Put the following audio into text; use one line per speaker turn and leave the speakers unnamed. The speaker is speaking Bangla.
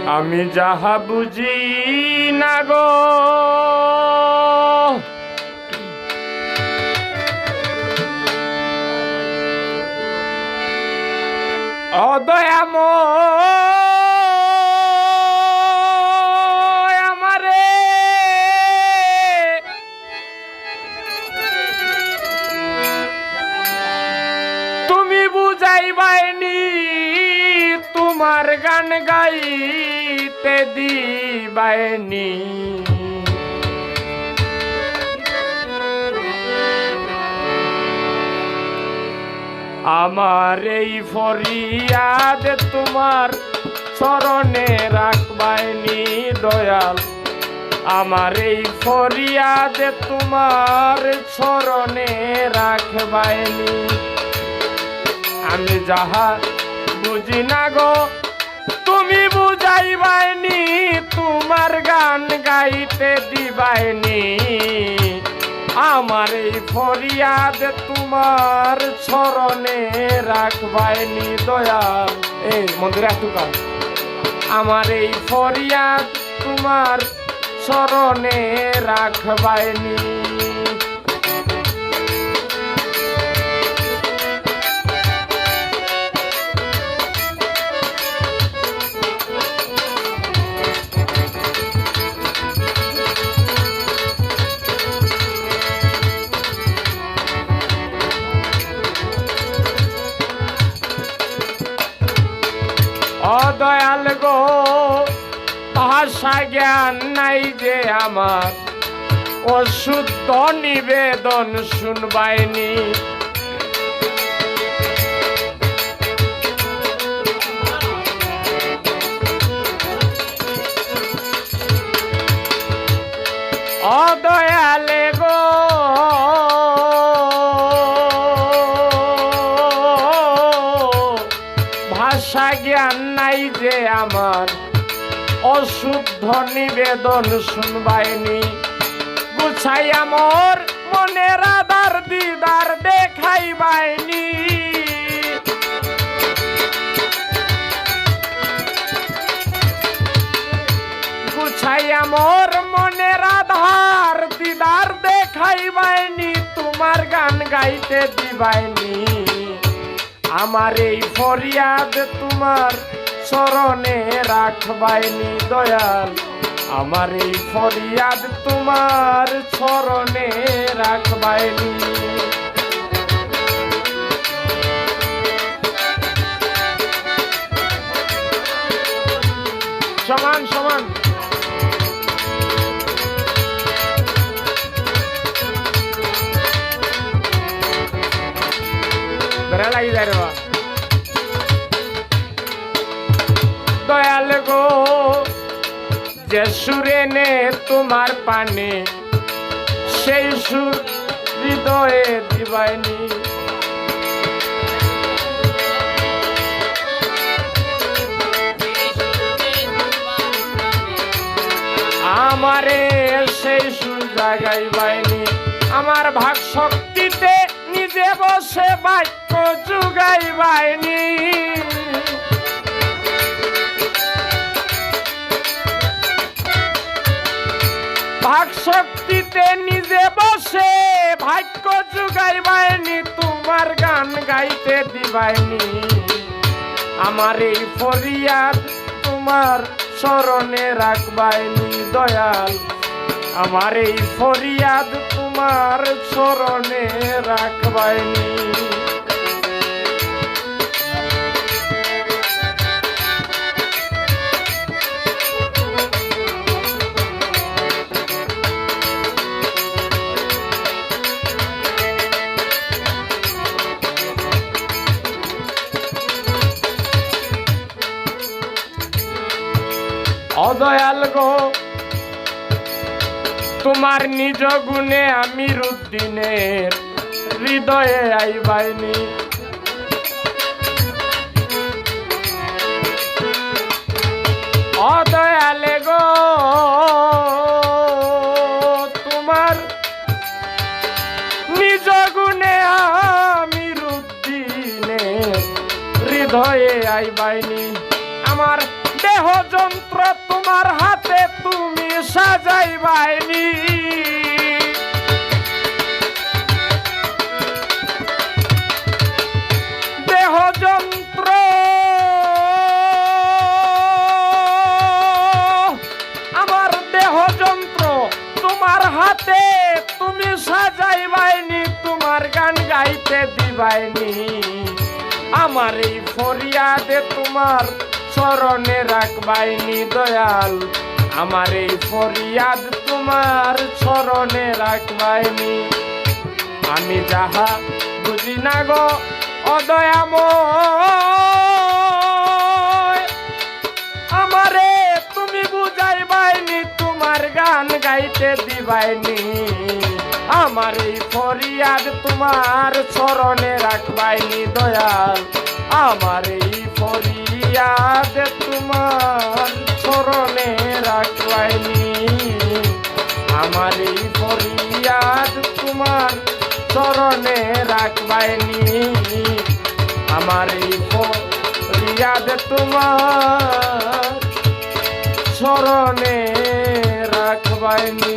আমি যাহা বুঝি না গো অদয়াময় আমারে তুমি বুঝাইবাইনি তোমার গান গাইতে দিবাইনি আমার এই ফরিয়াদ তোমার চরণে রাখবাইনি দয়াল আমার এই ফরিয়াদ তোমার চরণে রাখবাইনি আমি যাহা বুঝি না গো তুমি বুঝাইবাইনি তোমার গান গাইতে দিবাইনি আমার এই ফরিয়াদ তোমার চরণে রাখবাইনি দয়াল এই মন্দিরে একটু কাজ আমার এই ফরিয়াদ তোমার চরণে রাখবাইনি অদয়াল গো ভাষা জ্ঞান নাই যে আমার অশুদ্ধ নিবেদন শুনবাইনি অদয়ালে গো ভাষা জ্ঞান নাই যে আমার অশুদ্ধ নিবেদন শুনবাইনি গুছাই আমার মনের আধার দিদার দেখাইবাইনি গুছাই আমার মনের আধার দিদার দেখাইবাইনি তোমার গান গাইতে দিবাইনি আমার এই ফরিয়াদ তোমার চরণে রাখবাইনি দয়াল আমার এই ফরিয়াদ তোমার চরণে রাখবাইনি সমান সমান বেড়া লাগি যায় রে দয়াল গো যে সুরে নে তোমার পানে সেই সুর হৃদয়ে দিবাইনি আমারে সেই সুর জাগাইবাইনি আমার ভাগ শক্তিতে নিজে বসে বাক্য জুগাইবাইনি ভাগ শক্তিতে নিজে বসে ভাগ্য জুগাইবাইনি তোমার গান গাইতে দিবাইনি আমার এই ফরিয়াদ তোমার চরণে রাখবাইনি দয়াল আমার এই ফরিয়াদ তোমার চরণে রাখবাইনি অদয়াল গো তোমার নিজ গুণে আমির উদ্দিনের হৃদয়ে আইবাইনি অদয়ালে গো তোমার নিজ গুণে আমির উদ্দিনের হৃদয়ে আইবাইনি আমার দেহ যন্ত্র যাইবাইনি দেহ যন্ত্র আমার দেহ যন্ত্র তোমার হাতে তুমি সাজাইবাইনি তোমার গান গাইতে দিবাইনি আমার এই ফরিয়াদে তোমার চরণে রাখবাইনি দয়াল আমার এই ফরিয়াদ তোমার চরণে রাখবাইনি আমি যাহা বুঝি না গো অদয়াময় আমারে তুমি বুঝাইবাইনি তোমার গান গাইতে দিবাইনি আমার এই ফরিয়াদ তোমার চরণে রাখবাইনি দয়াল আমার এই ফরিয়াদ তোমার চরণে রাখবাইনি আমার এই ফরিয়াদ তোমার চরণে রাখবাইনি আমার এই ফরিয়াদ তোমার চরণে রাখবাইনি